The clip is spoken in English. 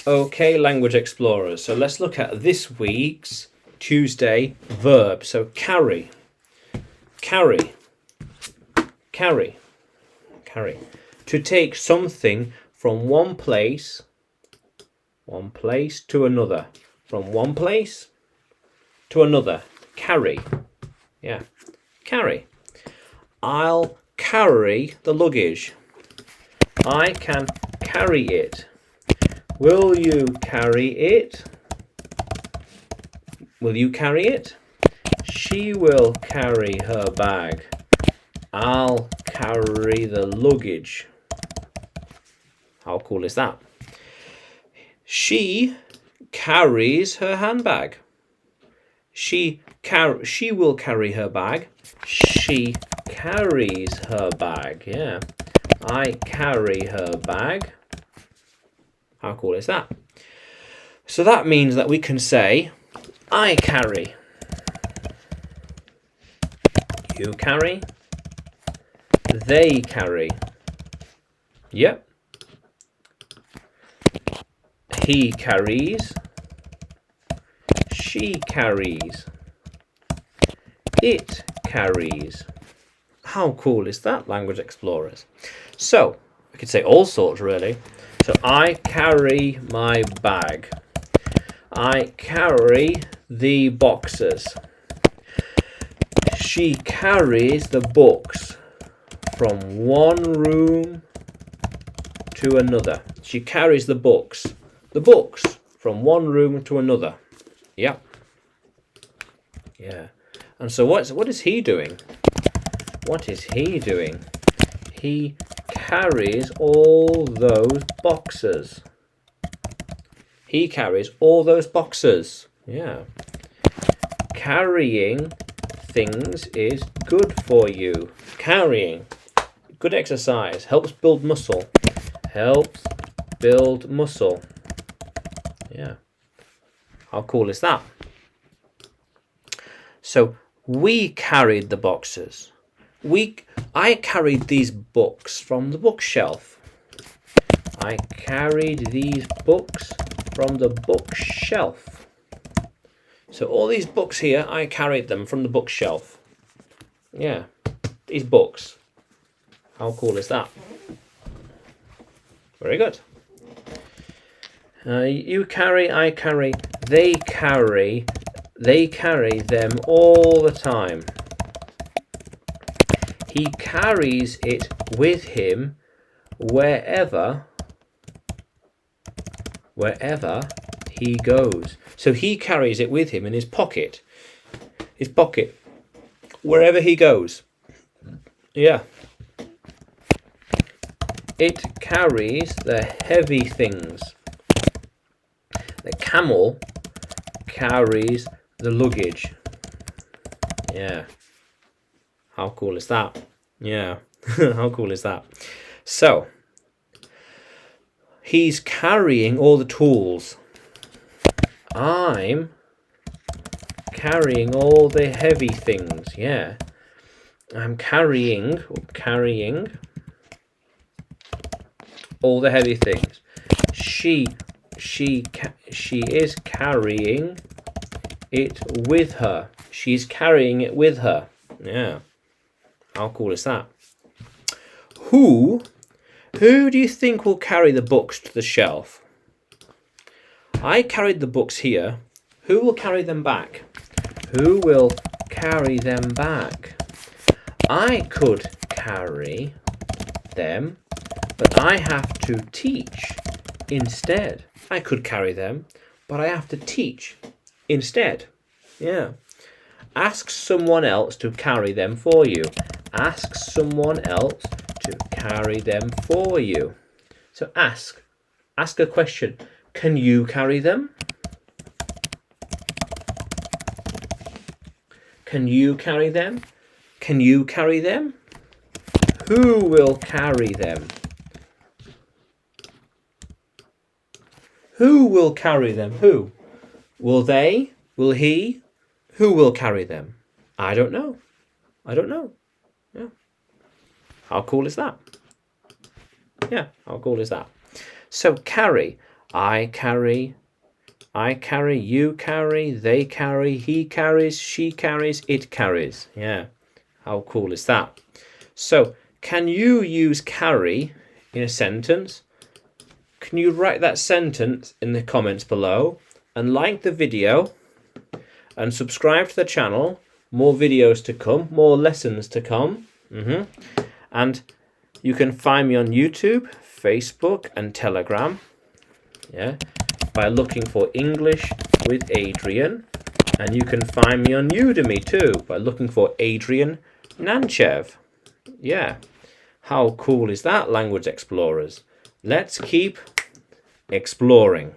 Okay, language explorers. So let's look at this week's Tuesday verb. So carry, carry, carry, carry. To take something from one place to another. From one place to another. Carry. Yeah, carry. I'll carry the luggage. I can carry it. Will you carry it? Will you carry it? She will carry her bag. I'll carry the luggage. How cool is that? She carries her handbag. She will carry her bag. She carries her bag. Yeah. I carry her bag. How cool is that? So that means that we can say, I carry. You carry. They carry. Yep. He carries. She carries. It carries. How cool is that, language explorers? So, I could say all sorts really. So I carry my bag. I carry the boxes. She carries the books from one room to another. She carries the books from one room to another. Yeah. Yeah. And so what is he doing? What is he doing? He carries all those boxes. He carries all those boxes. Yeah. Carrying things is good for you. Carrying. Good exercise. Helps build muscle. Helps build muscle. Yeah. How cool is that? So we carried the boxes. I carried these books from the bookshelf. I carried these books from the bookshelf. So all these books here, I carried them from the bookshelf. Yeah, these books. How cool is that? Very good. You carry, I carry, they carry them all the time. He carries it with him wherever he goes. So he carries it with him in his pocket. Wherever he goes. Yeah. It carries the heavy things. The camel carries the luggage. Yeah. How cool is that? Yeah. How cool is that? So, he's carrying all the tools. I'm carrying all the heavy things. Yeah. I'm carrying all the heavy things. She is carrying it with her. She's carrying it with her. Yeah. How cool is that? Who do you think will carry the books to the shelf? I carried the books here. Who will carry them back? Who will carry them back? I could carry them, but I have to teach instead. I could carry them, but I have to teach instead. Yeah. Ask someone else to carry them for you. Ask someone else to carry them for you. So ask a question. Can you carry them? Can you carry them? Can you carry them? Who will carry them? Who will carry them? Who? Will they? Will he? Who will carry them? I don't know. Yeah. How cool is that? Yeah, how cool is that? So carry. I carry, you carry, they carry, he carries, she carries, it carries. Yeah, how cool is that? So, can you use carry in a sentence? Can you write that sentence in the comments below and like the video and subscribe to the channel? More videos to come, more lessons to come. And you can find me on YouTube, Facebook and Telegram, yeah, by looking for English with Adrian. And you can find me on Udemy too by looking for Adrian Nanchev. Yeah, how cool is that, Language Explorers? Let's keep exploring.